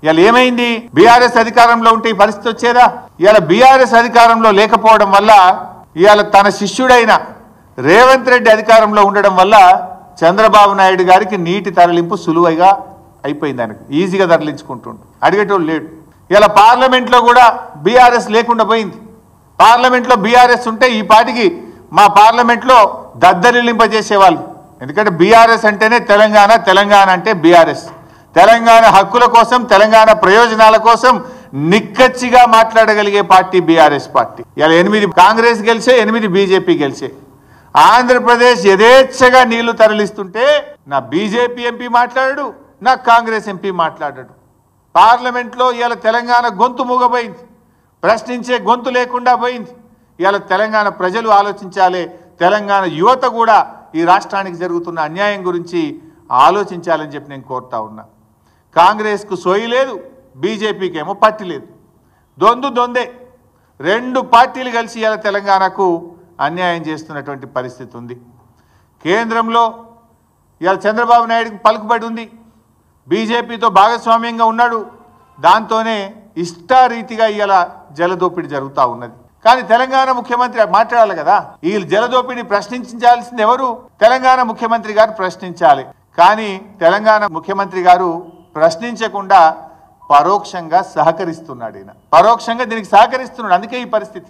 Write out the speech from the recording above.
ఇవాళ ఏమైంది? బీఆర్ఎస్ అధికారంలో ఉంటే ఈ పరిస్థితి వచ్చేదా? ఇవాళ బీఆర్ఎస్ అధికారంలో లేకపోవడం వల్ల, ఇవాళ తన శిష్యుడైన రేవంత్ రెడ్డి అధికారంలో ఉండడం వల్ల చంద్రబాబు నాయుడు గారికి నీటి తరలింపు సులువుగా అయిపోయింది. ఆయనకు ఈజీగా తరలించుకుంటుండు, అడిగేటోళ్ళు లేడు. ఇలా పార్లమెంట్లో కూడా బీఆర్ఎస్ లేకుండా పోయింది. పార్లమెంట్లో బీఆర్ఎస్ ఉంటే ఈ పాటికి మా పార్లమెంట్లో దద్దరిల్లింపజేసేవాళ్ళు. ఎందుకంటే బీఆర్ఎస్ అంటేనే తెలంగాణ, తెలంగాణ అంటే బీఆర్ఎస్. తెలంగాణ హక్కుల కోసం, తెలంగాణ ప్రయోజనాల కోసం నిక్కచ్చిగా మాట్లాడగలిగే పార్టీ బీఆర్ఎస్ పార్టీ. ఇలా 8 కాంగ్రెస్ గెలిచే, 8 బీజేపీ గెలిచే. ఆంధ్రప్రదేశ్ యథేచ్ఛగా నీళ్లు తరలిస్తుంటే నా బీజేపీ ఎంపీ మాట్లాడాడు, నా కాంగ్రెస్ ఎంపీ మాట్లాడాడు. పార్లమెంట్లో ఇవాళ తెలంగాణ గొంతు మూగపోయింది, ప్రశ్నించే గొంతు లేకుండా పోయింది. ఇవాళ తెలంగాణ ప్రజలు ఆలోచించాలి, తెలంగాణ యువత కూడా ఈ రాష్ట్రానికి జరుగుతున్న అన్యాయం గురించి ఆలోచించాలని చెప్పి నేను కోరుతా ఉన్నా. కాంగ్రెస్కు సోయి లేదు, బీజేపీకి ఏమో పట్టి లేదు. దొందే 2 పార్టీలు కలిసి ఇవాళ తెలంగాణకు అన్యాయం చేస్తున్నటువంటి పరిస్థితి ఉంది. కేంద్రంలో ఇవాళ చంద్రబాబు నాయుడుకి పలుకుబడి ఉంది, బీజేపీతో భాగస్వామ్యంగా ఉన్నాడు. దాంతోనే ఇష్టారీతిగా ఇవాళ జలదోపిడి జరుగుతూ ఉన్నది. కానీ తెలంగాణ ముఖ్యమంత్రి మాట్లాడాలి కదా. ఈ జలదోపిడిని ప్రశ్నించాల్సింది ఎవరు? తెలంగాణ ముఖ్యమంత్రి గారు ప్రశ్నించాలి. కానీ తెలంగాణ ముఖ్యమంత్రి గారు ప్రశ్నించకుండా పరోక్షంగా సహకరిస్తున్నాడు. ఈయన పరోక్షంగా దీనికి సహకరిస్తున్నాడు. అందుకే ఈ పరిస్థితి.